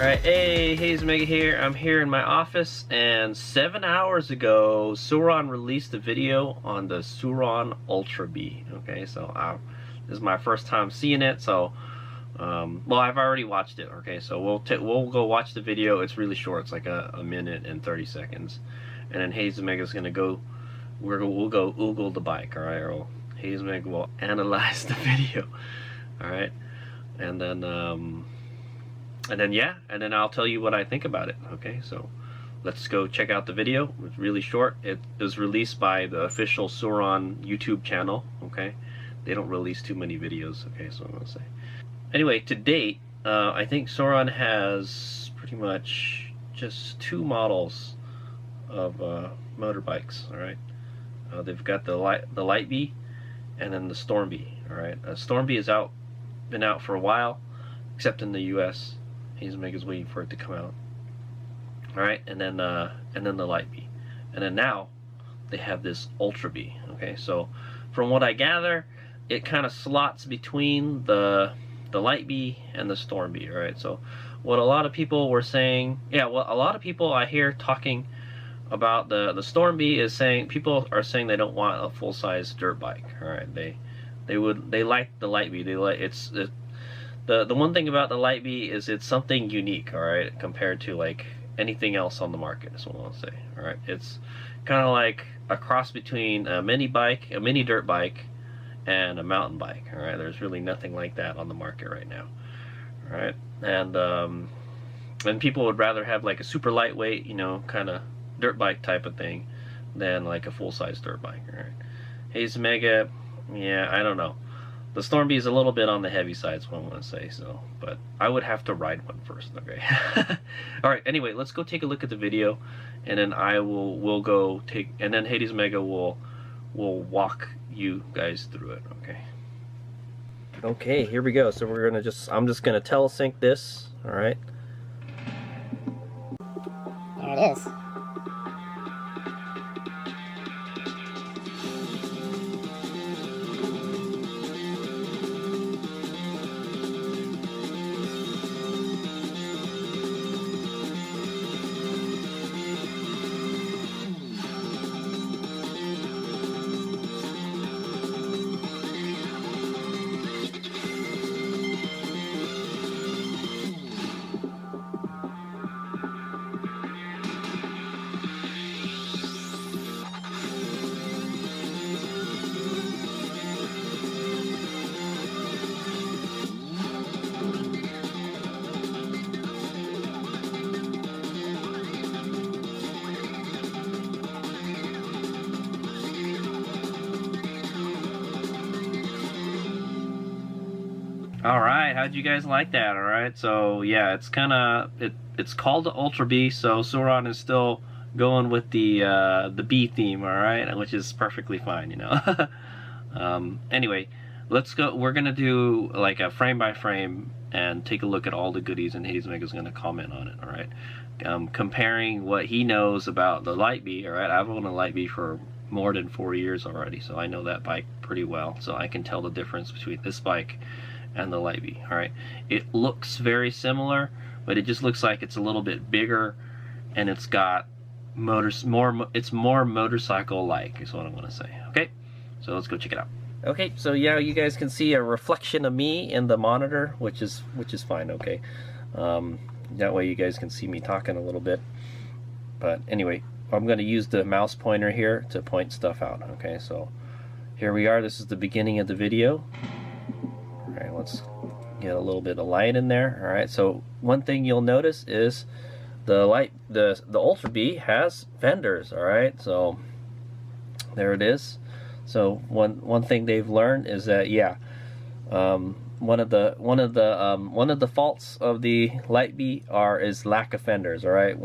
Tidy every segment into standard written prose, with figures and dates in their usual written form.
Alright, hey, HadesOmega here. I'm here in my office, and 7 hours ago, Sur Ron released a video on the Sur Ron Ultra B. Okay, so this is my first time seeing it, so well, I've already watched it. Okay, so we'll go watch the video. It's really short. It's like a minute and 30 seconds, and then HadesOmega is gonna go. We'll go oogle the bike. All right, or HadesOmega will analyze the video. All right, and then yeah, and then I'll tell you what I think about it. Okay, so let's go check out the video. It's really short. It was released by the official Sur Ron YouTube channel. Okay, they don't release too many videos. Okay, so I'm gonna say. Anyway, to date, I think Sur Ron has pretty much just 2 models of motorbikes. All right, they've got the Light B and then the Storm B. All right, Storm B is been out for a while, except in the U.S. HadesOmega's waiting for it to come out. All right, and then the Light B, and then now they have this Ultra B. Okay, so from what I gather, it kind of slots between the Light B and the Storm B. All right, so what a lot of people were saying, yeah, well, a lot of people I hear talking about the Storm B is saying, people are saying they don't want a full-size dirt bike. All right, they like the Light B. They like the one thing about the Light B is it's something unique. All right, compared to like anything else on the market. Is what I want to say. All right, it's kind of like a cross between a mini dirt bike, and a mountain bike. All right, there's really nothing like that on the market right now. All right, and people would rather have like a super lightweight, kind of dirt bike type of thing than like a full-size dirt bike. All right, HadesOmega, yeah, I don't know. The Storm B is a little bit on the heavy side, is what I want to say. So, but I would have to ride one first. Okay. All right. Anyway, let's go take a look at the video, and then we'll go take, and then HadesOmega will walk you guys through it. Okay, here we go. So I'm just gonna telesync this. All right, there it is. Alright, how'd you guys like that? Alright, so yeah, it's called the Ultra B, so Sur Ron is still going with the B theme, alright, which is perfectly fine, Anyway, let's go. We're gonna do like a frame by frame and take a look at all the goodies, and HadesOmega is gonna comment on it, alright? Comparing what he knows about the Light B, alright? I've owned a Light B for more than 4 years already, so I know that bike pretty well, so I can tell the difference between this bike and the Light B. All right, it looks very similar, but it just looks like it's a little bit bigger, and it's got it's more motorcycle-like, is what I want to say. Okay, so let's go check it out. Okay, so yeah, you guys can see a reflection of me in the monitor, which is fine. Okay, that way you guys can see me talking a little bit. But anyway, I'm going to use the mouse pointer here to point stuff out. Okay, so here we are. This is the beginning of the video. Alright, let's get a little bit of light in there. Alright, so one thing you'll notice is the Ultra B has fenders. Alright, so there it is. So one thing they've learned is that, yeah, one of the faults of the Light B is lack of fenders. Alright,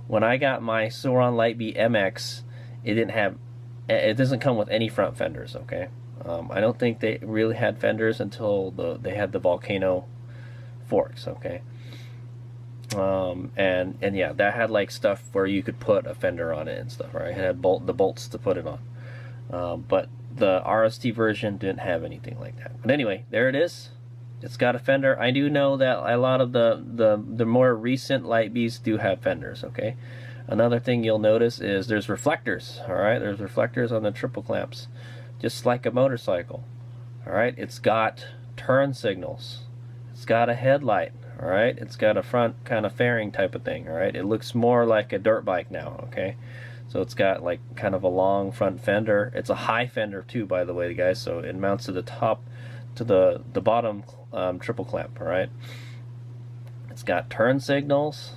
when I got my Sur Ron Light B MX, it doesn't come with any front fenders. Okay, I don't think they really had fenders until they had the Volcano forks. Okay, and yeah, that had like stuff where you could put a fender on it and stuff. Right, it had the bolts to put it on. But the RST version didn't have anything like that. But anyway, there it is. It's got a fender. I do know that a lot of the more recent light bees do have fenders, okay? Another thing you'll notice is there's reflectors, all right? There's reflectors on the triple clamps, just like a motorcycle, all right? It's got turn signals. It's got a headlight, all right? It's got a front kind of fairing type of thing, all right? It looks more like a dirt bike now, okay? So it's got like kind of a long front fender. It's a high fender too, by the way, guys. So it mounts to the top, to the bottom triple clamp, all right? It's got turn signals,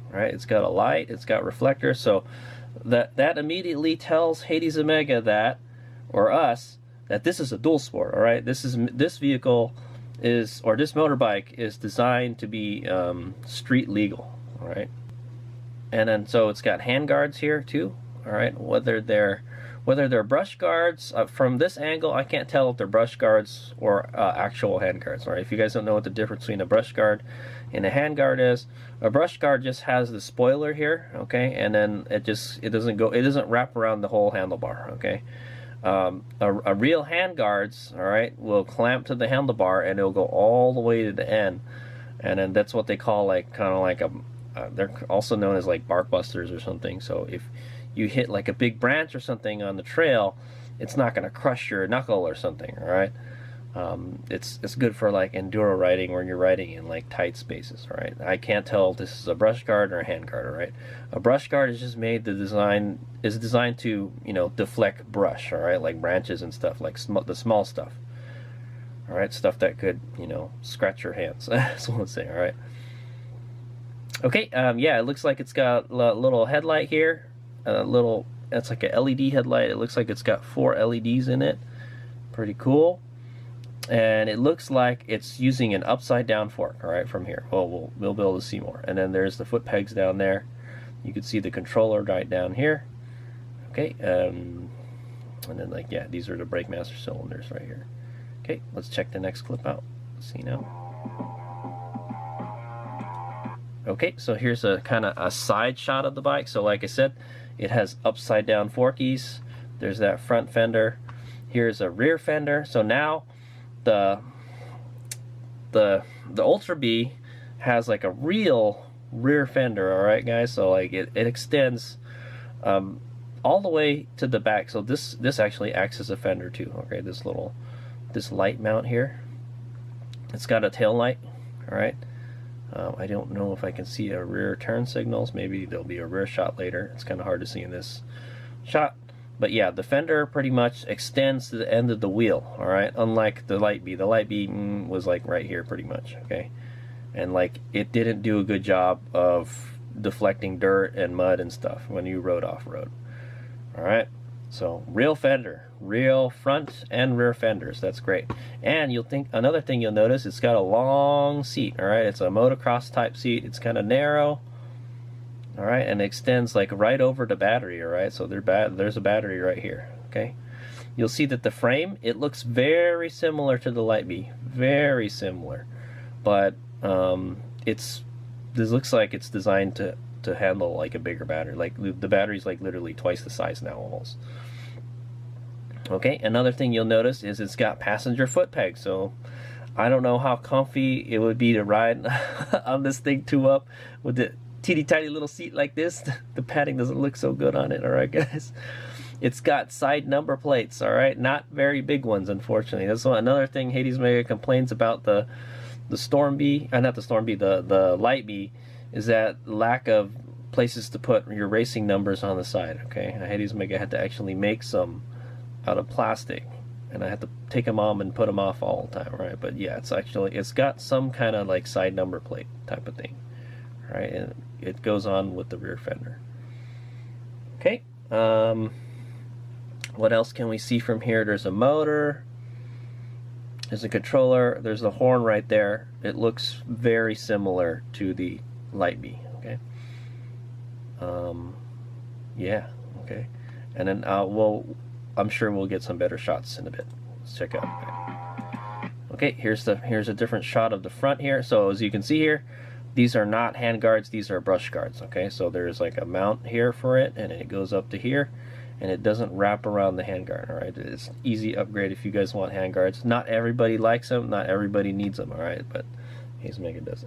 right? It's got a light. It's got reflectors. So that immediately tells HadesOmega that, or us, that this is a dual sport, all right? This vehicle is, or this motorbike is designed to be street legal, all right? And then so it's got hand guards here too, all right? Whether they're brush guards, from this angle I can't tell if they're brush guards or actual hand guards, all right? If you guys don't know what the difference between a brush guard and a hand guard is, a brush guard just has the spoiler here, okay, and then it doesn't wrap around the whole handlebar, okay? A real hand guards, all right, will clamp to the handlebar and it'll go all the way to the end, and then that's what they call like kind of like a they're also known as like bark busters or something. So if you hit like a big branch or something on the trail, it's not going to crush your knuckle or something, all right? It's good for like enduro riding when you're riding in like tight spaces, all right? I can't tell if this is a brush guard or a hand guard, all right? A brush guard is just made is designed to, you know, deflect brush, all right, like branches and stuff, like the small stuff, all right, stuff that could, you know, scratch your hands. That's what I'm saying, all right? Okay, yeah, it looks like it's got a little headlight here, it's like a LED headlight. It looks like it's got 4 LEDs in it. Pretty cool. And it looks like it's using an upside down fork, all right, from here. Well, we'll be able to see more. And then there's the foot pegs down there. You can see the controller right down here. Okay, and then like, yeah, these are the brake master cylinders right here. Okay, let's check the next clip out. Let's see now. Okay, so here's a kind of a side shot of the bike. So like I said, it has upside down forkies. There's that front fender. Here's a rear fender. So now the Ultra B has like a real rear fender, all right, guys? So like it extends all the way to the back. So this actually acts as a fender too. Okay, this light mount here. It's got a tail light, all right? I don't know if I can see a rear turn signals. Maybe there'll be a rear shot later. It's kind of hard to see in this shot. But yeah, the fender pretty much extends to the end of the wheel, all right? Unlike the Light B. The Light B was like right here pretty much, okay? And like it didn't do a good job of deflecting dirt and mud and stuff when you rode off-road, all right? So real fender, real front and rear fenders. That's great. And another thing you'll notice, it's got a long seat, all right? It's a motocross type seat. It's kind of narrow, all right, and it extends like right over the battery, all right? So there's a battery right here, okay? You'll see that the frame, it looks very similar to the Light B, very similar, but this looks like it's designed to handle like a bigger battery. Like the battery's like literally twice the size now almost. Okay, another thing you'll notice is it's got passenger foot pegs. So I don't know how comfy it would be to ride on this thing two up with the teeny tiny little seat like this. The padding doesn't look so good on it, all right, guys? It's got side number plates, all right? Not very big ones, unfortunately. That's another thing HadesOmega complains about the Storm B, not the Storm B, the Light B, is that lack of places to put your racing numbers on the side, okay? HadesOmega had to actually make some out of plastic, and I had to take them on and put them off all the time, right? But yeah, it's got some kind of like side number plate type of thing, right? And it goes on with the rear fender. Okay, what else can we see from here? There's a motor, there's a controller, there's the horn right there. It looks very similar to the Light B, okay? Yeah, okay. And then I'm sure we'll get some better shots in a bit. Let's check out. Okay, here's a different shot of the front here. So as you can see here, these are not hand guards, these are brush guards, okay? So there's like a mount here for it, and it goes up to here, and it doesn't wrap around the handguard. All right, it's easy upgrade if you guys want handguards. Not everybody likes them, not everybody needs them. All right, but HadesOmega does.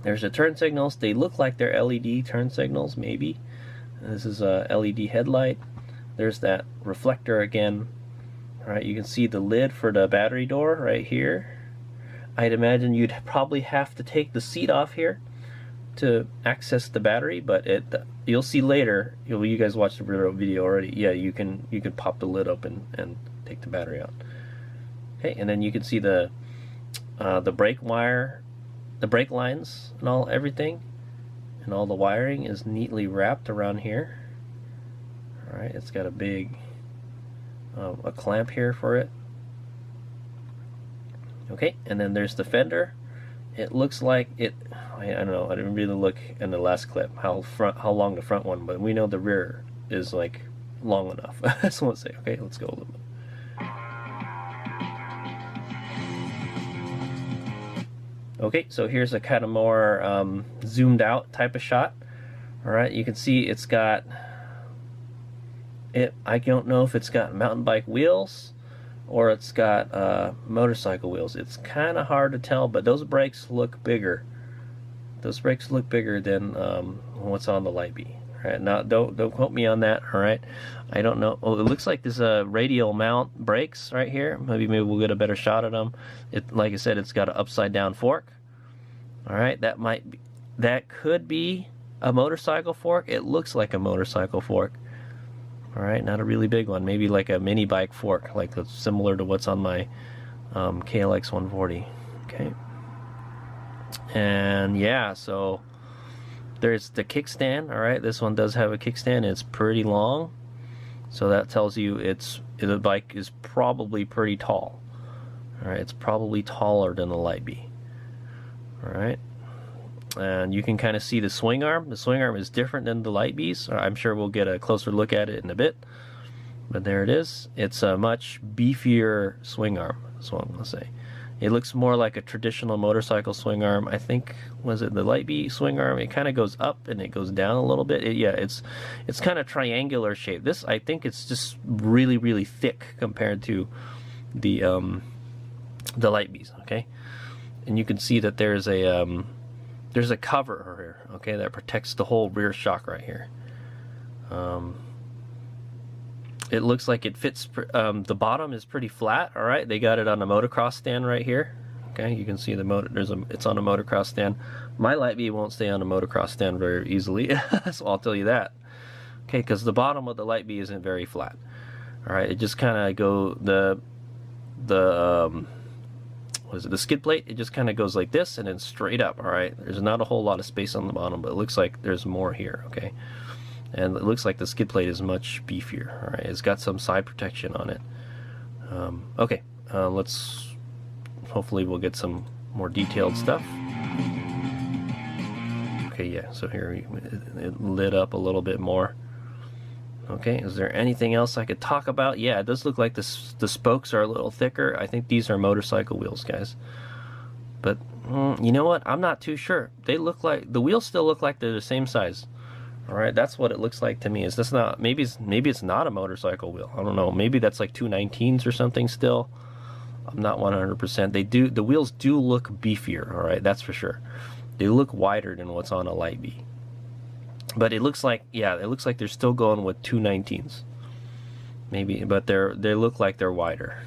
There's the turn signals. They look like they're LED turn signals, maybe. This is a LED headlight. There's that reflector again. All right, you can see the lid for the battery door right here. I'd imagine you'd probably have to take the seat off here to access the battery, but you'll see later. You guys watched the video already. Yeah, you can pop the lid open and take the battery out. Okay, and then you can see the brake wire, the brake lines, and everything, and all the wiring is neatly wrapped around here. All right, it's got a big a clamp here for it. Okay, and then there's the fender. It looks like it. I don't know. I didn't really look in the last clip how long the front one, but we know the rear is like long enough. That's what I say. Okay, let's go a little bit. Okay, so here's a kind of more zoomed out type of shot. All right, you can see it's got it. I don't know if it's got mountain bike wheels or it's got motorcycle wheels. It's kind of hard to tell, but those brakes look bigger. Those brakes look bigger than what's on the Light Bee. All right, now don't quote me on that. All right, I don't know. Oh, it looks like there's a radial mount brakes right here. Maybe we'll get a better shot at them. Like I said, it's got an upside down fork. All right, that could be a motorcycle fork. It looks like a motorcycle fork. All right, not a really big one. Maybe like a mini bike fork, like similar to what's on my KLX 140. Okay. And yeah, so there's the kickstand. All right, this one does have a kickstand. It's pretty long, so that tells you the bike is probably pretty tall. All right, it's probably taller than the Light Bee. All right. And you can kind of see the swing arm. The swing arm is different than the Light Bees. I'm sure we'll get a closer look at it in a bit. But there it is. It's a much beefier swing arm. That's what I'm going to say. It looks more like a traditional motorcycle swing arm. I think, was it the Light Bee swing arm? It kind of goes up and it goes down a little bit. It's kind of triangular shape. This, I think, it's just really, really thick compared to the Light Bees. Okay, and you can see that there's a cover here, okay, that protects the whole rear shock right here. It looks like it fits. The bottom is pretty flat. All right, they got it on a motocross stand right here. Okay, you can see the motor. It's on a motocross stand. My Light Bee won't stay on a motocross stand very easily, so I'll tell you that. Okay, because the bottom of the Light Bee isn't very flat. All right, it just kind of the skid plate, it just kind of goes like this and then straight up. All right, there's not a whole lot of space on the bottom, but it looks like there's more here. Okay, and it looks like the skid plate is much beefier. All right, it's got some side protection on it. Okay, let's hopefully we'll get some more detailed stuff. Okay, yeah, so here it lit up a little bit more. Okay, is there anything else I could talk about? Yeah, it does look like the spokes are a little thicker. I think these are motorcycle wheels, guys. But you know what? I'm not too sure. They look like the wheels still look like they're the same size. All right, that's what it looks like to me. Is this not maybe it's not a motorcycle wheel? I don't know. Maybe that's like 219s or something still. I'm not 100%. The wheels do look beefier. All right, that's for sure. They look wider than what's on a Light Bee. But it looks like, yeah, it looks like they're still going with 219s. Maybe, but they look like they're wider.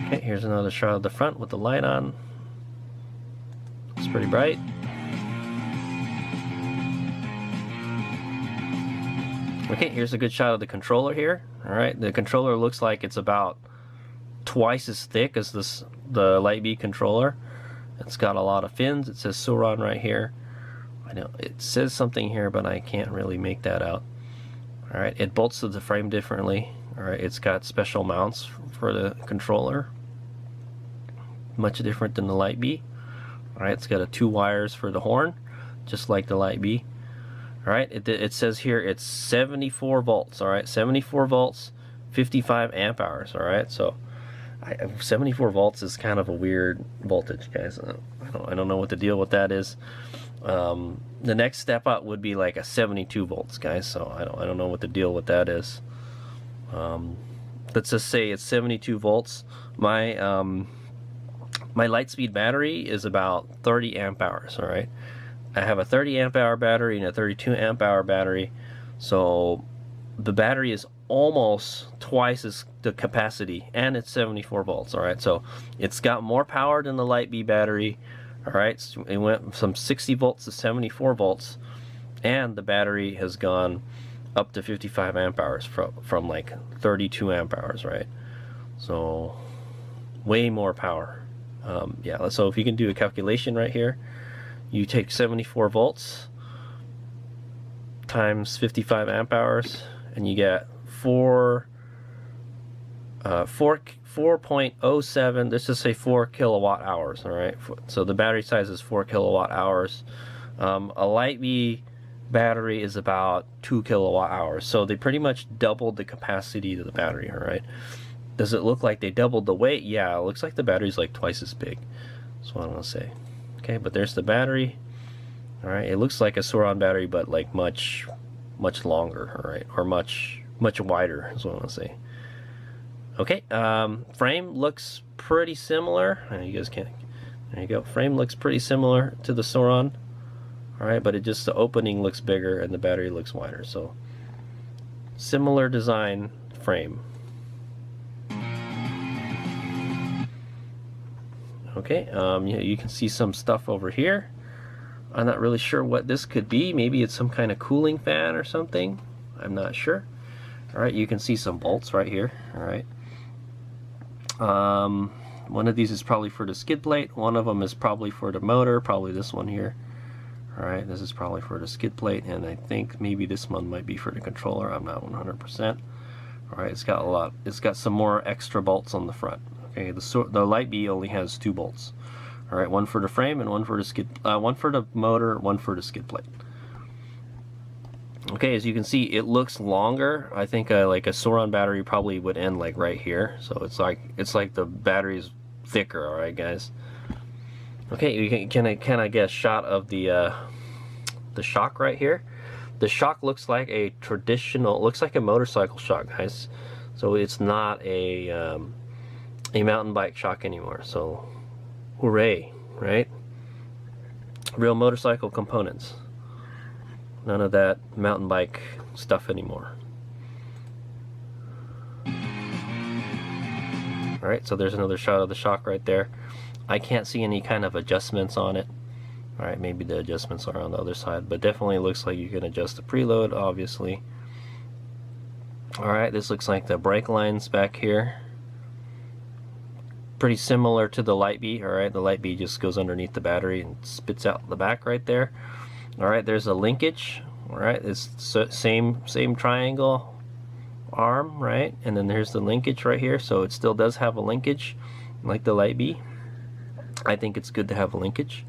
Okay, here's another shot of the front with the light on. It's pretty bright. Okay, here's a good shot of the controller here. All right, the controller looks like it's about twice as thick as the Light Bee controller. It's got a lot of fins. It says Sur Ron right here. I know it says something here, but I can't really make that out. All right, it bolts to the frame differently. All right, it's got special mounts for the controller. Much different than the Light Bee. All right, it's got 2 wires for the horn, just like the Light Bee. All right, it says here it's 74 volts. All right, 74 volts, 55 amp hours. All right, so 74 volts is kind of a weird voltage, guys. I don't know what the deal with that is. The next step up would be like a 72 volts, guys. So I don't know what the deal with that is. Let's just say it's 72 volts. My Lightspeed battery is about 30 amp hours. All right, I have a 30 amp hour battery and a 32 amp hour battery, so the battery is almost twice as the capacity, and it's 74 volts. All right, so it's got more power than the Lightspeed battery. All right, so it went from 60 volts to 74 volts, and the battery has gone up to 55 amp hours from like 32 amp hours, right? So way more power. Yeah, so if you can do a calculation right here, you take 74 volts times 55 amp hours, and you get 4.07, let's just say 4 kilowatt hours. All right, so the battery size is 4 kilowatt hours. A Lightspeed battery is about 2 kilowatt hours, so they pretty much doubled the capacity of the battery. All right, does it look like they doubled the weight? Yeah, it looks like the battery's like twice as big. That's what I'm gonna say. Okay, but there's the battery. All right, it looks like a Sur Ron battery, but like much longer. All right, or much wider is what I'm gonna say. Okay, frame looks pretty similar. You guys can't. There you go. Frame looks pretty similar to the Sur Ron. All right, but the opening looks bigger and the battery looks wider. So similar design frame. Okay, you can see some stuff over here. I'm not really sure what this could be. Maybe it's some kind of cooling fan or something. I'm not sure. All right, you can see some bolts right here. All right. One of these is probably for the skid plate. One of them is probably for the motor. Probably this one here. All right, this is probably for the skid plate, and I think maybe this one might be for the controller. I'm not 100%. All right, it's got some more extra bolts on the front. Okay, the Lightspeed only has 2 bolts. All right, one for the frame and one for the one for the motor, one for the skid plate. Okay, as you can see, it looks longer. I think like a Sur Ron battery probably would end like right here. So it's like the battery's thicker. All right, guys. Okay, you can I get a shot of the shock right here. The shock looks like a traditional, looks like a motorcycle shock, guys. So it's not a mountain bike shock anymore. So hooray, right? Real motorcycle components. None of that mountain bike stuff anymore. Alright, so there's another shot of the shock right there. I can't see any kind of adjustments on it. Alright, maybe the adjustments are on the other side, but definitely looks like you can adjust the preload, obviously. Alright, this looks like the brake lines back here. Pretty similar to the Lightspeed. Alright, the Lightspeed just goes underneath the battery and spits out the back right there. Alright, there's a linkage. Alright, it's same triangle arm, right? And then there's the linkage right here, so it still does have a linkage like the Lightspeed. I think it's good to have a linkage.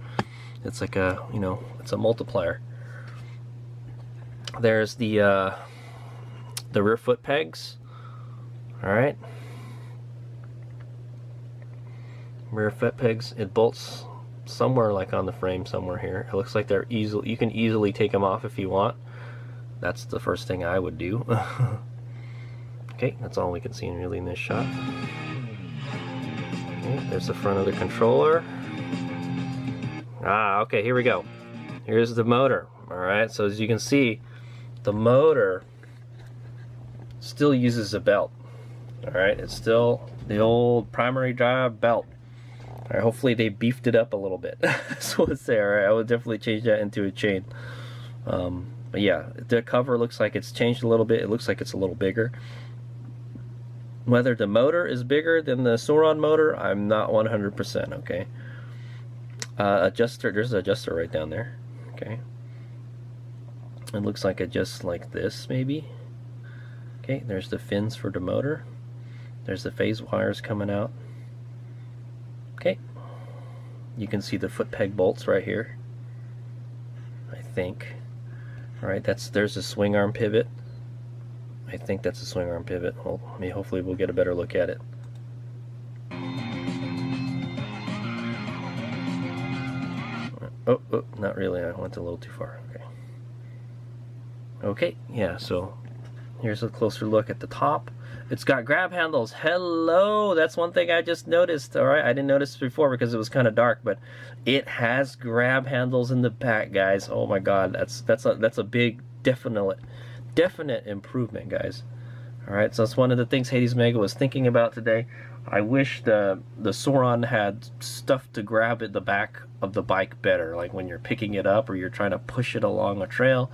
It's like a, it's a multiplier. There's the rear foot pegs. Alright. Rear foot pegs, it bolts somewhere like on the frame somewhere here. It looks like they're you can easily take them off if you want. That's the first thing I would do. Okay, that's all we can see really in this shot. Okay, there's the front of the controller. Okay, here we go. Here's the motor. Alright, so as you can see, the motor still uses a belt. Alright, it's still the old primary drive belt. Alright, hopefully they beefed it up a little bit. That's what it's there. Alright, I would definitely change that into a chain. But yeah, the cover looks like it's changed a little bit. It looks like it's a little bigger. Whether the motor is bigger than the Sur Ron motor, I'm not 100%, okay? Adjuster, there's an adjuster right down there, okay? It looks like it just like this, maybe. Okay, there's the fins for the motor. There's the phase wires coming out. Okay, you can see the foot peg bolts right here, I think. Alright, there's a swing arm pivot. I think that's a swing arm pivot. Well, hopefully we'll get a better look at it. Oh, oh, not really. I went a little too far. Okay. Okay, yeah, so here's a closer look at the top. It's got grab handles. Hello, that's one thing I just noticed. All right, I didn't notice before because it was kind of dark, but it has grab handles in the back, guys. Oh my God, that's a big definite improvement, guys. All right, so that's one of the things HadesOmega was thinking about today. I wish the Sur Ron had stuff to grab at the back of the bike better, like when you're picking it up or you're trying to push it along a trail.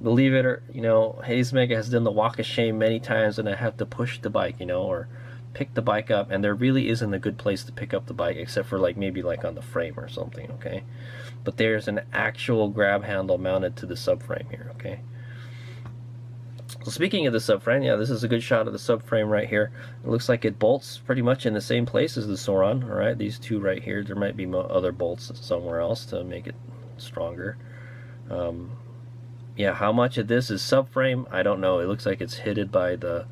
Believe it or, you know, HadesOmega has done the walk of shame many times, and I have to push the bike, you know, or pick the bike up, and there really isn't a good place to pick up the bike except for like maybe like on the frame or something, okay? But there's an actual grab handle mounted to the subframe here, okay? So speaking of the subframe, yeah, this is a good shot of the subframe right here. It looks like it bolts pretty much in the same place as the Sur Ron, all right? These two right here, there might be other bolts somewhere else to make it stronger. Yeah, how much of this is subframe, I don't know. It looks like it's hidden by the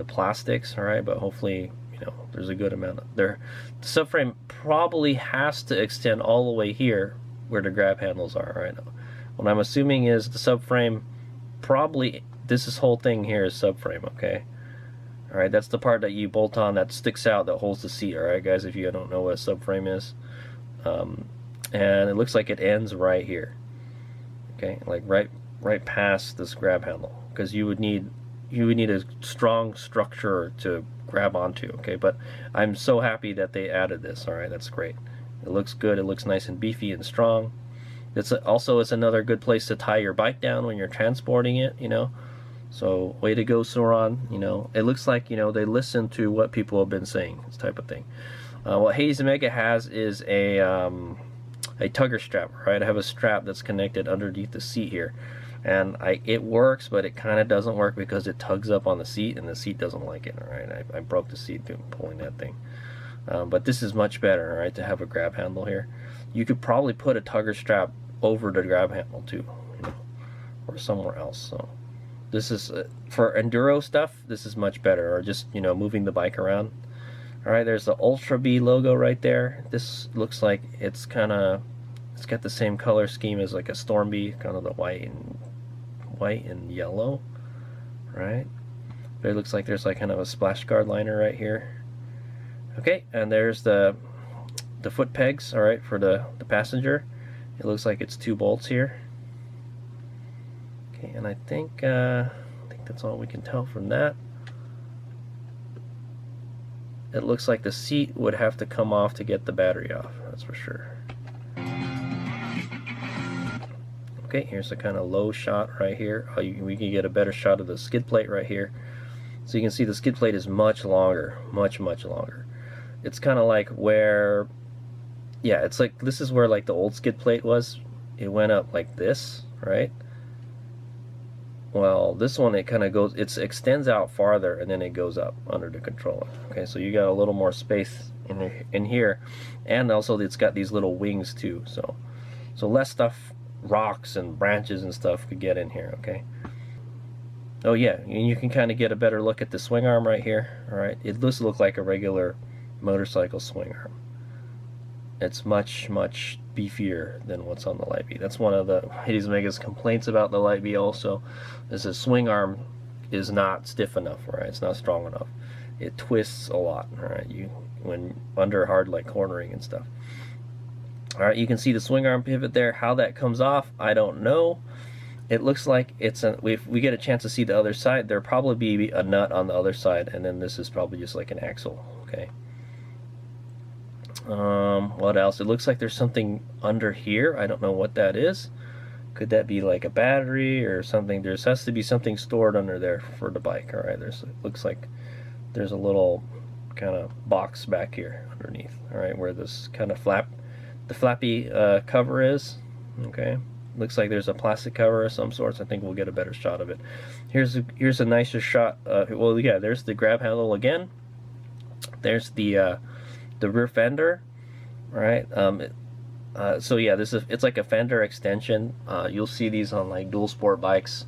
plastics, all right? But hopefully, you know, there's a good amount there. The subframe probably has to extend all the way here where the grab handles are, right? What I'm assuming is the subframe probably, this whole thing here is subframe, okay? All right, that's the part that you bolt on that sticks out that holds the seat, all right, guys, if you don't know what a subframe is. And it looks like it ends right here, okay, like right past this grab handle, because you would need a strong structure to grab onto, okay? But I'm so happy that they added this, all right? That's great. It looks good. It looks nice and beefy and strong. It's another good place to tie your bike down when you're transporting it, you know? So way to go, Sur Ron. You know, it looks like, you know, they listen to what people have been saying, this type of thing. What HadesOmega has is a tugger strap, right? I have a strap that's connected underneath the seat here, and it works, but it kind of doesn't work because it tugs up on the seat, and the seat doesn't like it. All right, I broke the seat pulling that thing. But this is much better, all right, to have a grab handle here. You could probably put a tugger strap over the grab handle too, you know, or somewhere else. So this is for enduro stuff. This is much better, or just, you know, moving the bike around. All right, there's the Ultra B logo right there. This looks like it's got the same color scheme as like a Storm B, kind of the white and yellow, right? But it looks like there's like kind of a splash guard liner right here. Okay, and there's the foot pegs, all right, for the passenger. It looks like it's 2 bolts here. Okay, and I think that's all we can tell from that. It looks like the seat would have to come off to get the battery off, that's for sure. Okay, here's a kind of low shot right here. We can get a better shot of the skid plate right here. So you can see the skid plate is much longer, much longer. It's kind of like where, yeah, it's like, this is where like the old skid plate was. It went up like this, right? Well, this one, it kind of goes, it extends out farther, and then it goes up under the controller. Okay, so you got a little more space in here, and also it's got these little wings too. So less stuff, rocks and branches and stuff could get in here, okay? Oh yeah, and you can kind of get a better look at the swing arm right here, all right? It does look like a regular motorcycle swing arm. It's much beefier than what's on the Light B. That's one of the HadesOmega's complaints about the Light B also, is the swing arm is not stiff enough, right? It's not strong enough. It twists a lot, all right? When under hard like cornering and stuff. All right, you can see the swing arm pivot there. How that comes off, I don't know. It looks like it's if we get a chance to see the other side, there'll probably be a nut on the other side, and then this is probably just like an axle, okay? What else? It looks like there's something under here. I don't know what that is. Could that be like a battery or something? There has to be something stored under there for the bike, all right? It looks like there's a little kind of box back here underneath, all right, where this kind of the flappy cover is, okay? Looks like there's a plastic cover of some sorts. I think we'll get a better shot of it. Here's a nicer shot. Well, yeah, there's the grab handle again. There's the rear fender, right? So yeah, it's like a fender extension. You'll see these on like dual sport bikes.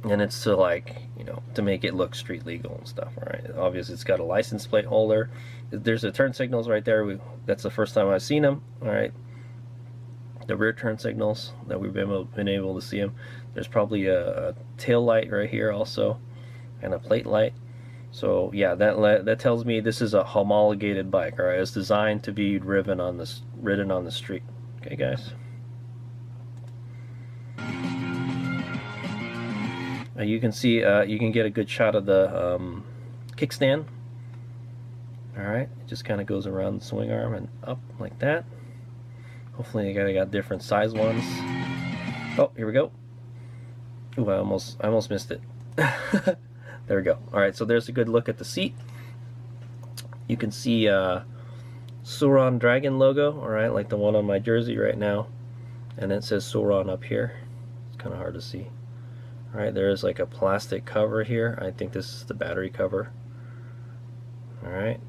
and it's to, like, you know, to make it look street legal and stuff. All right, obviously it's got a license plate holder. There's the turn signals right there. That's the first time I've seen them. All right, the rear turn signals that we've been able to see them. There's probably a tail light right here also, and a plate light. So yeah, that tells me this is a homologated bike. All right, it's designed to be ridden on the street. Okay, guys. You can see, you can get a good shot of the kickstand. All right, it just kind of goes around the swing arm and up like that. Hopefully, you got different size ones. Oh, here we go. Ooh, I almost missed it. There we go. All right, so there's a good look at the seat. You can see Sur Ron Dragon logo. All right, like the one on my jersey right now, and it says Sur Ron up here. It's kind of hard to see. All right, there is like a plastic cover here. I think this is the battery cover. All right,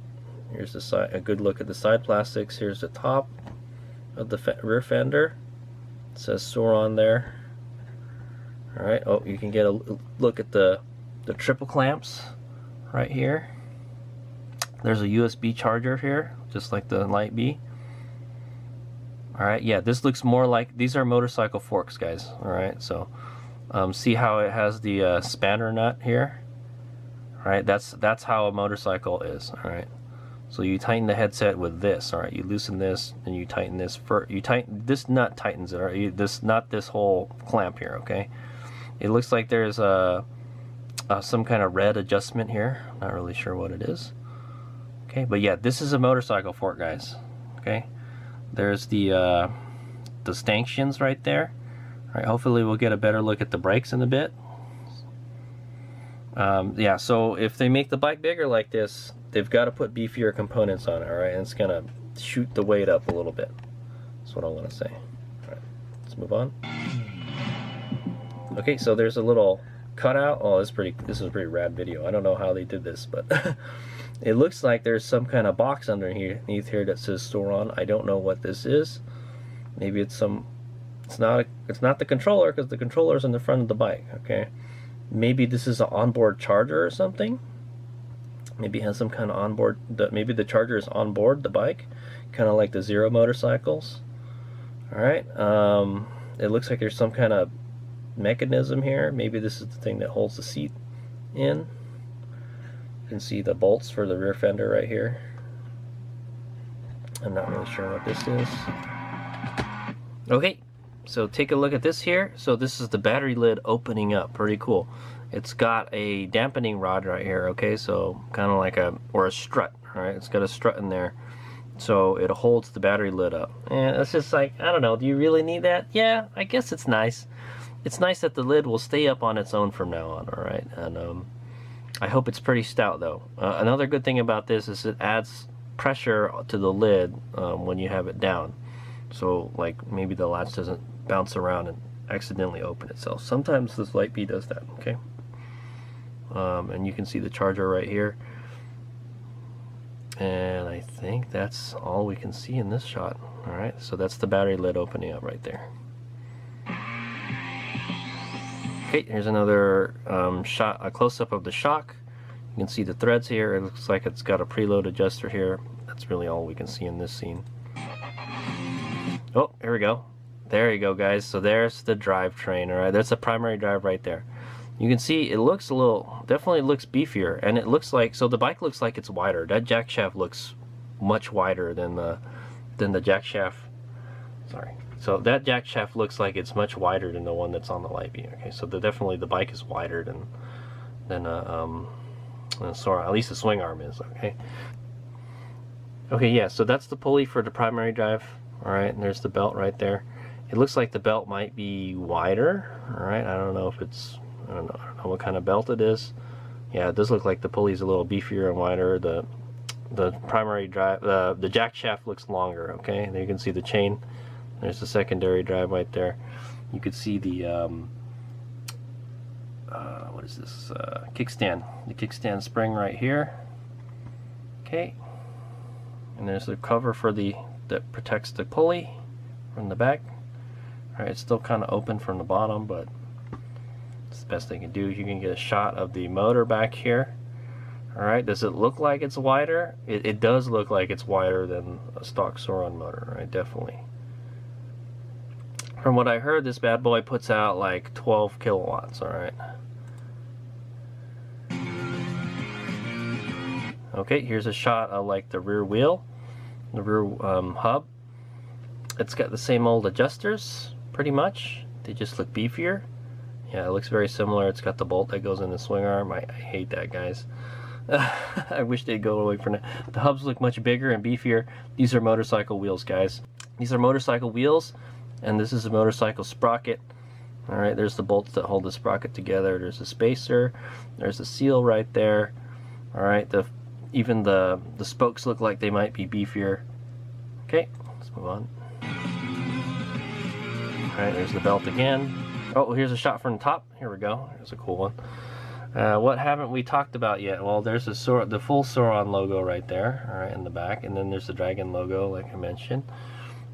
here's the side. A good look at the side plastics. Here's the top of the rear fender. It says Sur Ron there. All right. Oh, you can get a look at the triple clamps right here. There's a USB charger here, just like the Light B. All right. Yeah, this looks more like, these are motorcycle forks, guys. All right. So. See how it has the spanner nut here? All right, that's how a motorcycle is. All right, so you tighten the headset with this. All right, you loosen this and you tighten this. This nut tightens it. All right, not this whole clamp here. Okay, it looks like there's some kind of red adjustment here. Not really sure what it is. Okay, but yeah, this is a motorcycle fork, guys. Okay, there's the stanchions right there. All right, hopefully we'll get a better look at the brakes in a bit. Yeah, so if they make the bike bigger like this, they've got to put beefier components on it, all right? And it's going to shoot the weight up a little bit. That's what I'm going to say. All right, let's move on. Okay, so there's a little cutout. Oh, this is a pretty rad video. I don't know how they did this, but it looks like there's some kind of box underneath here that says Sur Ron. I don't know what this is. Maybe it's some... It's not the controller, because the controller's in the front of the bike. Okay, maybe this is an onboard charger or something. Maybe it has some kind of onboard. Maybe the charger is on board the bike, kind of like the Zero motorcycles. All right. It looks like there's some kind of mechanism here. Maybe this is the thing that holds the seat in. You can see the bolts for the rear fender right here. I'm not really sure what this is. Okay. So take a look at this here. So this is the battery lid opening up. Pretty cool. It's got a dampening rod right here. Okay, so kind of like a strut. All right, it's got a strut in there, so it holds the battery lid up. And it's just like, I don't know. Do you really need that? Yeah, I guess it's nice. It's nice that the lid will stay up on its own from now on. All right, and I hope it's pretty stout though. Another good thing about this is it adds pressure to the lid when you have it down. So like maybe the latch doesn't bounce around and accidentally open itself. Sometimes this Light B does that. Okay, and you can see the charger right here, and I think that's all we can see in this shot. All right, so that's the battery lid opening up right there. Okay, here's another shot, a close-up of the shock. You can see the threads here. It looks like it's got a preload adjuster here. That's really all we can see in this scene. Oh, here we go. There you go, guys. So there's the drivetrain. All right, that's the primary drive right there. You can see it looks definitely looks beefier, and it looks like, so the bike looks like it's wider. That jack shaft looks much wider than the jack shaft. Sorry. So that jack shaft looks like it's much wider than the one that's on the Light B. Okay, so definitely the bike is wider than sorry, at least the swing arm is. Okay. Okay, yeah. So that's the pulley for the primary drive. All right, and there's the belt right there. It looks like the belt might be wider. All right, I don't know if it's, I don't know what kind of belt it is. Yeah, it does look like the pulley's a little beefier and wider. The primary drive, the jack shaft looks longer. Okay, and you can see the chain. There's the secondary drive right there. You could see the what is this? Kickstand. The kickstand spring right here. Okay, and there's the cover for that protects the pulley from the back. All right, it's still kind of open from the bottom, but It's the best they can do. You can get a shot of the motor back here. Alright, does it look like it's wider? It does look like it's wider than a stock Sur Ron motor, right? Definitely. From what I heard, this bad boy puts out like 12 kilowatts, alright? Okay, here's a shot of like the rear wheel, the rear hub. It's got the same old adjusters, pretty much. They just look beefier. Yeah, it looks very similar. It's got the bolt that goes in the swing arm. I hate that, guys. I wish they'd go away from it. The hubs look much bigger and beefier. These are motorcycle wheels, guys. These are motorcycle wheels, and this is a motorcycle sprocket. Alright, there's the bolts that hold the sprocket together. There's a spacer. There's a seal right there. Alright, even the spokes look like they might be beefier. Okay, let's move on. Alright, there's the belt again. Oh, here's a shot from the top. Here we go. Here's a cool one. What haven't we talked about yet? Well, there's the full Sur Ron logo right there, alright, in the back, and then there's the Dragon logo, like I mentioned.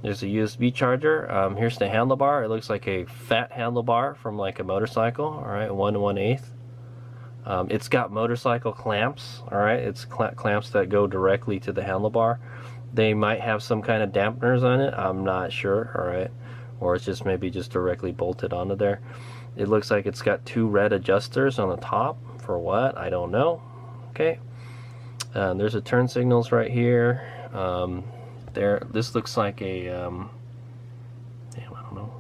There's a USB charger. Here's the handlebar. It looks like a fat handlebar from like a motorcycle, alright, 1 1/8. It's got motorcycle clamps, alright, it's clamps that go directly to the handlebar. They might have some kind of dampeners on it, I'm not sure, alright, or it's just maybe just directly bolted onto there. It looks like it's got 2 red adjusters on the top. For what? I don't know. Okay. There's a turn signals right here. This looks like a damn, I don't know.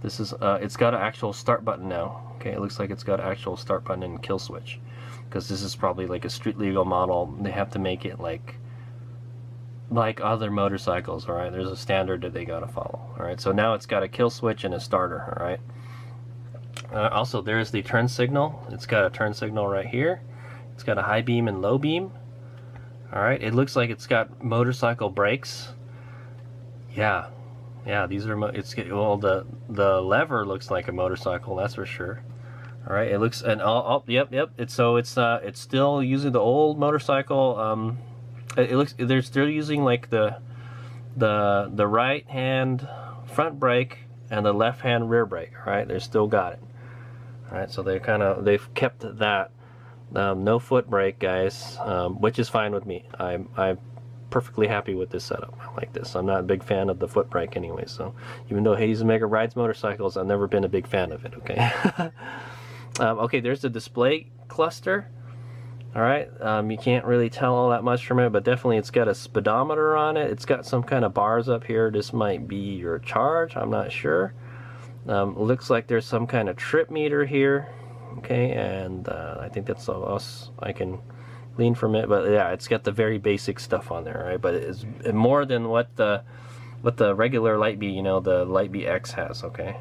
This is it's got an actual start button now. Okay, it looks like it's got an actual start button and kill switch, because this is probably like a street legal model. They have to make it like other motorcycles. All right, there's a standard that they gotta follow. All right, so now it's got a kill switch and a starter. All right. Also, there's the turn signal. It's got a turn signal right here. It's got a high beam and low beam. All right, it looks like it's got motorcycle brakes. Yeah, these are well, the lever looks like a motorcycle, that's for sure. All right, it looks, and yep. It's still using the old motorcycle. It looks they're still using like the right hand front brake and the left hand rear brake. All right, they still got it. All right, so they've kept that. No foot brake, guys, which is fine with me. I'm perfectly happy with this setup. I like this. I'm not a big fan of the foot brake anyway, so even though HadesOmega rides motorcycles, I've never been a big fan of it, okay? Okay, there's the display cluster. Alright, you can't really tell all that much from it, but definitely it's got a speedometer on it. It's got some kind of bars up here. This might be your charge, I'm not sure. Looks like there's some kind of trip meter here. Okay, and I think that's all else I can glean from it, but yeah, it's got the very basic stuff on there, right? But it's more than what the regular Lightbee, you know, the Lightbee X has. Okay,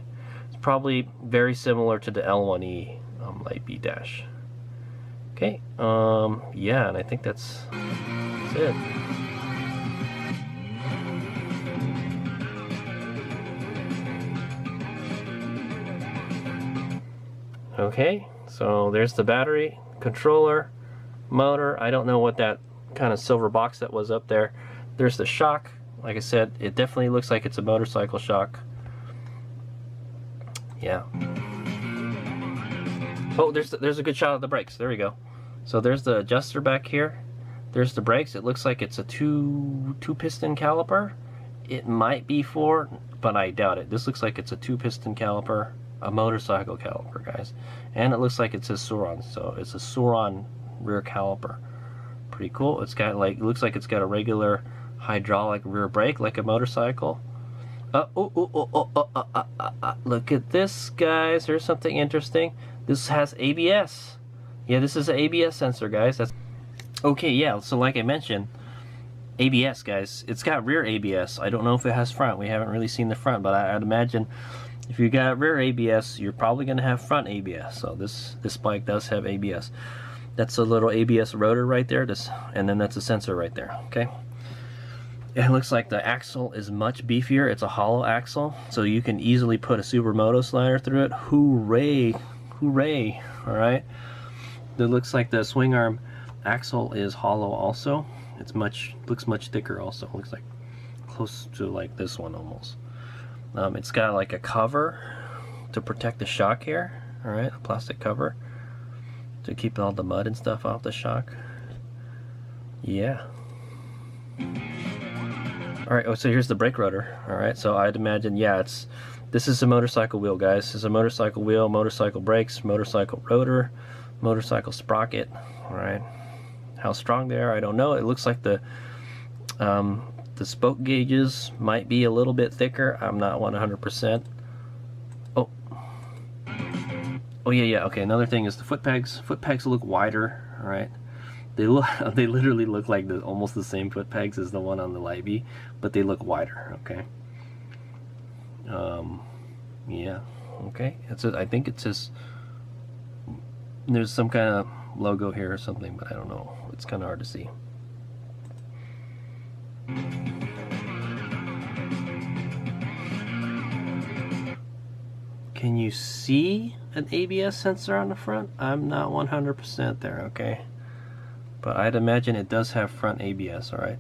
it's probably very similar to the L1E Lightbee Dash. Okay, yeah, and I think that's it. Okay, so there's the battery, controller, motor. I don't know what that kind of silver box that was up there. There's the shock. Like I said, it definitely looks like it's a motorcycle shock. Yeah. Oh, there's a good shot of the brakes. There we go. So there's the adjuster back here. There's the brakes. It looks like it's a two piston caliper. It might be 4, but I doubt it. This looks like it's a 2-piston caliper. A motorcycle caliper, guys, and it looks like it says Sur Ron, so it's a Sur Ron rear caliper. Pretty cool. It's got like, it looks like it's got a regular hydraulic rear brake like a motorcycle. Look at this, guys. Here's something interesting. This has ABS. Yeah, this is an ABS sensor, guys. That's okay. Yeah, so like I mentioned, ABS, guys. It's got rear ABS. I don't know if it has front. We haven't really seen the front, but I'd imagine if you got rear ABS, you're probably going to have front ABS. So this bike does have ABS. That's a little ABS rotor right there. And then that's a sensor right there. Okay. It looks like the axle is much beefier. It's a hollow axle, so you can easily put a supermoto slider through it. Hooray! Hooray! All right. It looks like the swing arm axle is hollow also. Looks much thicker also. Looks like close to like this one almost. It's got like a cover to protect the shock here. All right, a plastic cover to keep all the mud and stuff off the shock. Yeah. All right, oh, so here's the brake rotor. All right, so I'd imagine, yeah, this is a motorcycle wheel, guys. This is a motorcycle wheel, motorcycle brakes, motorcycle rotor, motorcycle sprocket. All right, how strong they are, I don't know. It looks like the spoke gauges might be a little bit thicker. I'm not 100%. Oh, yeah. Okay, another thing is the foot pegs. Foot pegs look wider. All right, they literally look like almost the same foot pegs as the one on the Light B, but they look wider. Okay. Yeah. Okay. I think it says there's some kind of logo here or something, but I don't know. It's kind of hard to see. Can you see an ABS sensor on the front? I'm not 100% there, okay? But I'd imagine it does have front ABS, alright?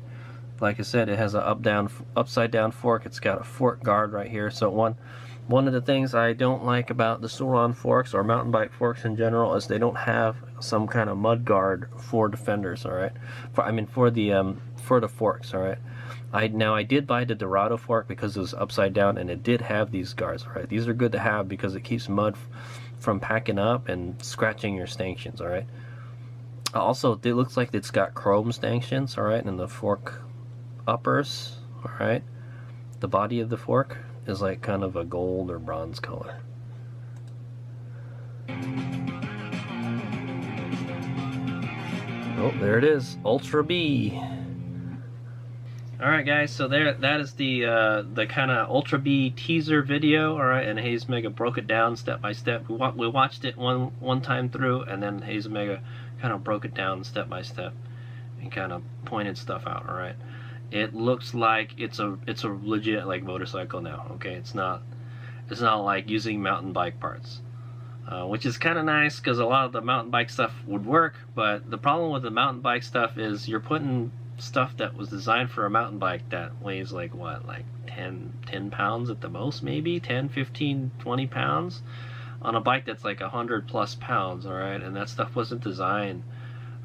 Like I said, it has an upside down fork. It's got a fork guard right here. So one of the things I don't like about the Sur Ron forks or mountain bike forks in general is they don't have some kind of mud guard for the fenders, alright? For the forks, alright? I did buy the Dorado fork because it was upside down and it did have these guards, alright? These are good to have because it keeps mud from packing up and scratching your stanchions, alright? Also, it looks like it's got chrome stanchions, alright, and the fork uppers, alright? The body of the fork is like kind of a gold or bronze color. Oh, there it is, Ultra B. Alright guys, so that is the kind of Ultra B teaser video, alright, and HadesOmega broke it down step by step. We watched it one time through, and then HadesOmega kind of broke it down step by step and kind of pointed stuff out, alright. It looks like it's a legit like motorcycle now, okay? It's not like using mountain bike parts. Which is kind of nice because a lot of the mountain bike stuff would work, but the problem with the mountain bike stuff is you're putting stuff that was designed for a mountain bike that weighs like what, like 10 pounds at the most, maybe 10, 15, 20 pounds on a bike that's like 100 plus pounds, all right? And that stuff wasn't designed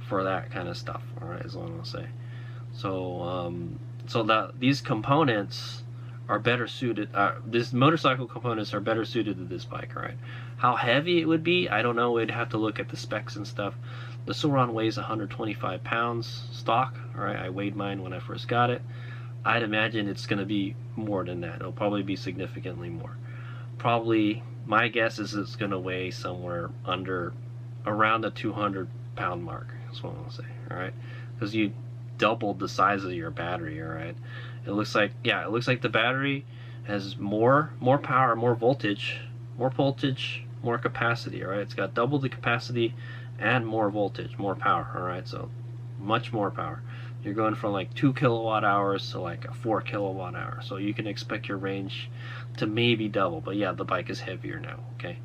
for that kind of stuff, all right, is what I'm gonna say. So these components are better suited, these motorcycle components are better suited to this bike, all right? How heavy it would be, I don't know. We'd have to look at the specs and stuff. The Sur Ron weighs 125 pounds stock, alright? I weighed mine when I first got it. I'd imagine it's going to be more than that. It'll probably be significantly more. Probably, my guess is it's going to weigh somewhere around the 200 pound mark, is what I'm going to say, alright? Because you doubled the size of your battery, alright? It looks like the battery has more power, more voltage, more capacity, alright? It's got double the capacity and more voltage, more power, alright? So much more power. You're going from like 2 kilowatt hours to like a 4 kilowatt hour. So you can expect your range to maybe double. But yeah, the bike is heavier now, okay?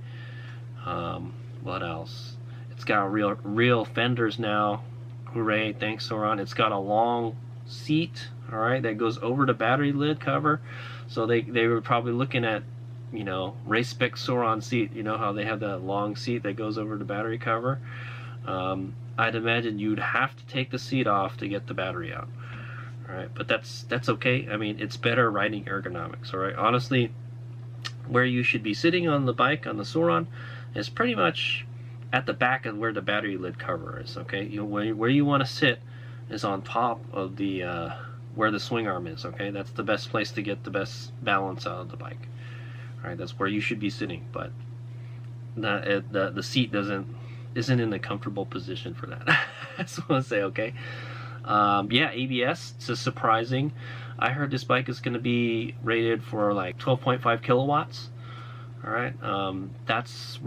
What else? It's got real fenders now. Hooray, thanks Sur Ron. It's got a long seat, alright, that goes over the battery lid cover. So they were probably looking at, you know, race spec Sur Ron seat. You know how they have that long seat that goes over the battery cover? I'd imagine you'd have to take the seat off to get the battery out. Alright, but that's okay. I mean, it's better riding ergonomics, alright? Honestly, where you should be sitting on the bike, on the Sur Ron, is pretty much at the back of where the battery lid cover is, okay? Where you want to sit is on top of the, where the swing arm is, okay? That's the best place to get the best balance out of the bike. Alright, that's where you should be sitting, but the seat isn't in a comfortable position for that. That's what I want to say, okay? Yeah, ABS, it's surprising. I heard this bike is going to be rated for like 12.5 kilowatts. Alright, that's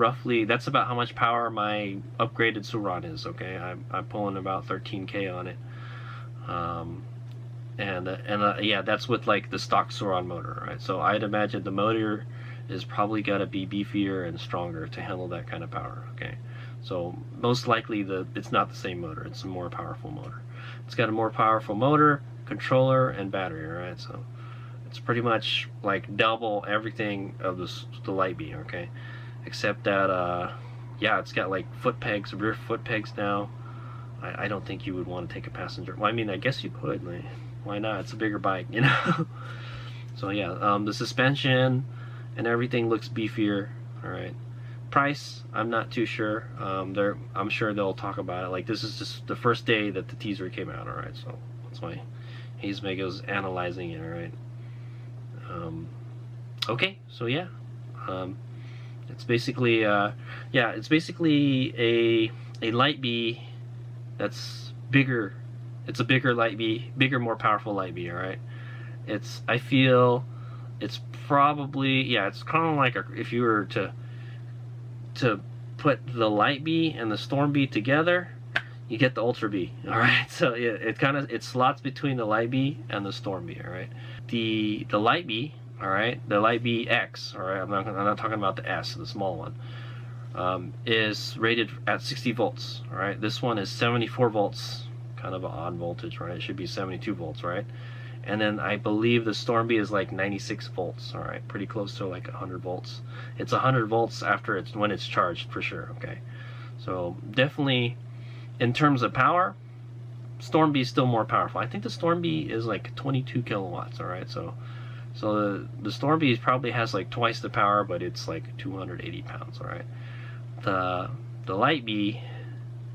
about how much power my upgraded Sur Ron is, okay? I'm pulling about 13K on it. Yeah, that's with like the stock Sur Ron motor, right? So I'd imagine the motor is probably got to be beefier and stronger to handle that kind of power, okay? So most likely it's not the same motor, it's a more powerful motor. It's got a more powerful motor, controller, and battery, right? So it's pretty much like double everything of the Light B, okay? except that yeah, it's got like foot pegs, rear foot pegs now. I don't think you would want to take a passenger. Well, I mean, I guess you could. Like, why not? It's a bigger bike, you know. So yeah, the suspension and everything looks beefier. All right. Price, I'm not too sure. I'm sure they'll talk about it. Like, this is just the first day that the teaser came out. All right, so that's why HadesOmega's analyzing it. All right. Okay, so yeah, it's basically yeah, it's basically a light bee that's bigger. It's a bigger light bee, bigger, more powerful light bee. All right. I feel it's probably, yeah, it's kind of like if you were to put the light bee and the storm bee together, you get the ultra bee. All right, so yeah, it slots between the light bee and the storm bee. All right, the light bee, all right, the light bee X, all right, I'm not talking about the S, the small one, is rated at 60 volts. All right, this one is 74 volts, kind of an odd voltage, right? It should be 72 volts, right? And then I believe the storm bee is like 96 volts. All right, pretty close to like 100 volts. It's 100 volts after when it's charged, for sure. Okay, so definitely in terms of power, storm bee is still more powerful. I think the storm bee is like 22 kilowatts. All right, so the storm bee probably has like twice the power, but it's like 280 pounds. All right, the light bee,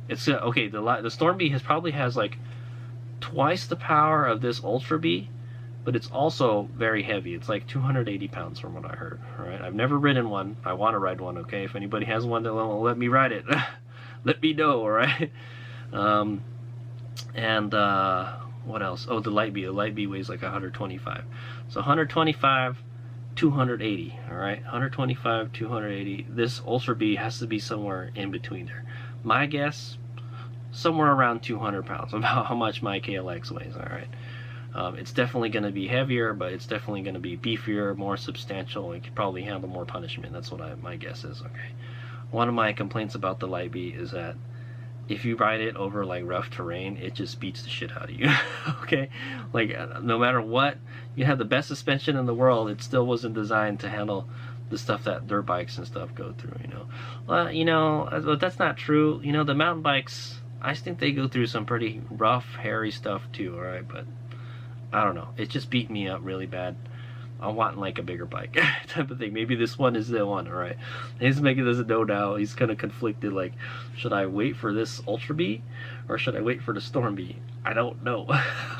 it's okay. The storm bee probably has like twice the power of this ultra bee, but it's also very heavy. It's like 280 pounds from what I heard. All right, I've never ridden one. I want to ride one. Okay, if anybody has one that will let me ride it, let me know. All right. And what else? Oh, the light bee weighs like 125. So 125, 280. All right, 125, 280. This ultra bee has to be somewhere in between there. My guess, somewhere around 200 pounds, about how much my KLX weighs. All right, it's definitely going to be heavier, but it's definitely going to be beefier, more substantial. It could probably handle more punishment. That's what my guess is. Okay, one of my complaints about the light bee is that if you ride it over like rough terrain, it just beats the shit out of you. Okay, like no matter what, you have the best suspension in the world, it still wasn't designed to handle the stuff that dirt bikes and stuff go through. You know, well, you know, that's not true. You know, the mountain bikes, I think they go through some pretty rough, hairy stuff too, alright, but I don't know. It just beat me up really bad. I want like a bigger bike type of thing. Maybe this one is the one, alright. He's making this a no now. He's kind of conflicted, like, should I wait for this Ultra Bee or should I wait for the Storm Bee? I don't know.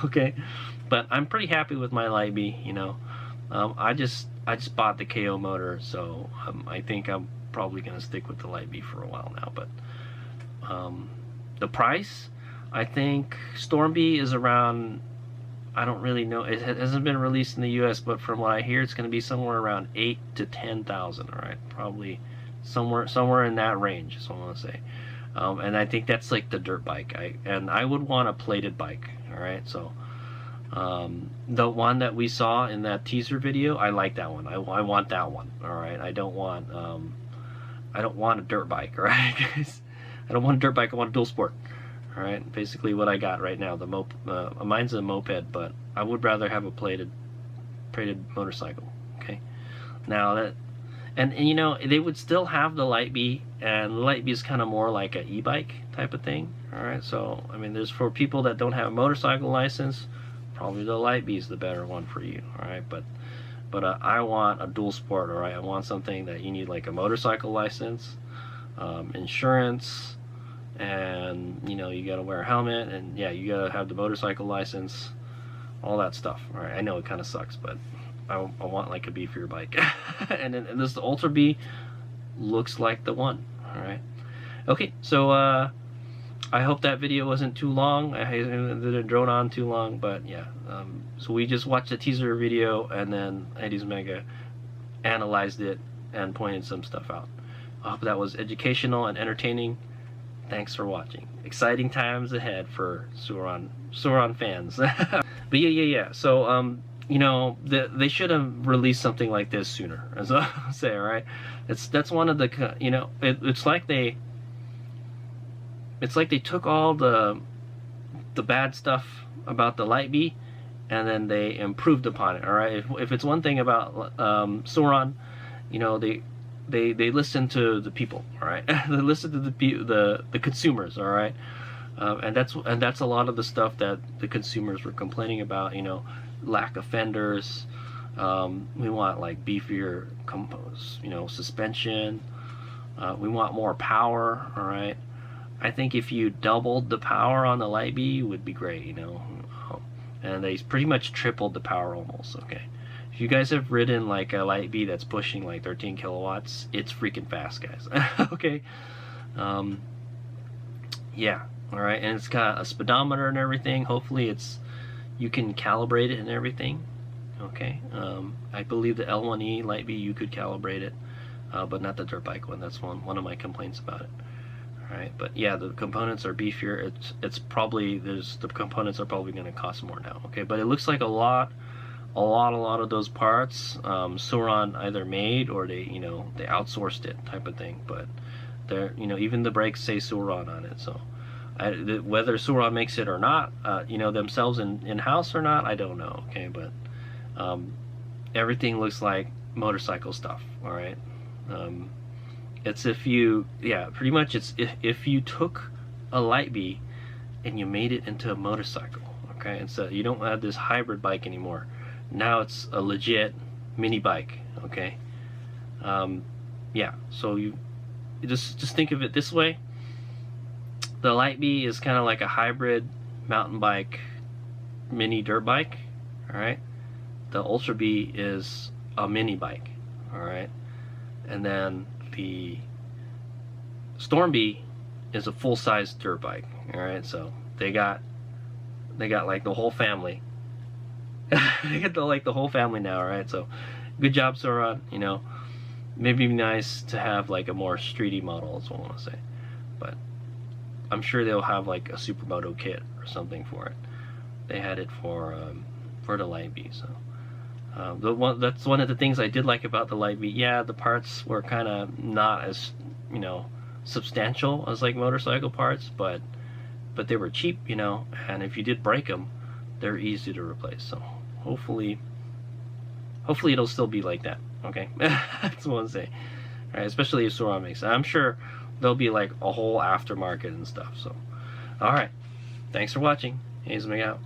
Okay, but I'm pretty happy with my Light Bee, you know. I just bought the KO motor, so I think I'm probably going to stick with the Light Bee for a while now, but the price, I think Storm Bee is around, I don't really know, it hasn't been released in the US, but from what I hear, it's going to be somewhere around 8,000 to 10,000. All right, probably somewhere in that range is what I want to say. And I think that's like the dirt bike. I would want a plated bike. All right, so the one that we saw in that teaser video, I like that one. I want that one. All right, I don't want a dirt bike. All right, guys. I don't want a dirt bike, I want a dual sport. Alright, basically what I got right now. Mine's a moped, but I would rather have a plated motorcycle. Okay. Now that, and you know, they would still have the Light Bee, and the Light Bee is kind of more like an e-bike type of thing. Alright, so I mean, there's for people that don't have a motorcycle license, probably the Light Bee is the better one for you. Alright, but I want a dual sport. Alright, I want something that you need like a motorcycle license, insurance, and you know, you gotta wear a helmet, and yeah, you gotta have the motorcycle license, all that stuff. All right, I know it kind of sucks, but I want like a beefier bike. and this Ultra Bee looks like the one. All right, okay, so I hope that video wasn't too long. I didn't drone on too long, but yeah, so we just watched the teaser video, and then HadesOmega analyzed it and pointed some stuff out. I hope that was educational and entertaining. Thanks for watching. Exciting times ahead for Sur Ron fans. But yeah. So you know, they should have released something like this sooner, as I say. All right, that's one of the, you know, it's like they took all the bad stuff about the Light Bee, and then they improved upon it. All right, if it's one thing about Sur Ron, you know, they listen to the people, all right. They listen to the consumers, all right. And that's a lot of the stuff that the consumers were complaining about. You know, lack of fenders. We want like beefier suspension. We want more power, all right. I think if you doubled the power on the Light Bee, it would be great, you know. And they pretty much tripled the power almost, okay. If you guys have ridden like a Light Bee that's pushing like 13 kilowatts, it's freaking fast, guys. Okay. Yeah, all right. And it's got a speedometer and everything. Hopefully you can calibrate it and everything, okay. I believe the L1E Light Bee, you could calibrate it, but not the dirt bike one. That's one of my complaints about it. Right, but yeah, the components are beefier. It's probably the components are probably going to cost more now. Okay, but it looks like a lot of those parts Sur Ron either made or they outsourced it type of thing. But they're even the brakes say Sur Ron on it. So whether Sur Ron makes it or not, themselves in house or not, I don't know. Okay, but everything looks like motorcycle stuff. All right. It's pretty much it's if you took a Light Bee and you made it into a motorcycle, okay, and so you don't have this hybrid bike anymore. Now it's a legit mini bike, okay. Yeah, so you just think of it this way. The Light Bee is kind of like a hybrid mountain bike, mini dirt bike, all right. The Ultra Bee is a mini bike, all right, and then the Storm Bee is a full-size dirt bike. All right, so they got like the whole family. They got the whole family now. All right, so good job, Sur Ron. You know, maybe nice to have like a more streety model, is what I want to say. But I'm sure they'll have like a supermoto kit or something for it. They had it for the Light Bee, so. That's one of the things I did like about the Light Bee. Yeah, the parts were kind of not as substantial as like motorcycle parts, but they were cheap, and if you did break them, they're easy to replace. So hopefully it'll still be like that. Okay. That's what I want to say. All right, especially if Sur Ron makes it. I'm sure there'll be like a whole aftermarket and stuff. So all right, thanks for watching. HadesOmega out.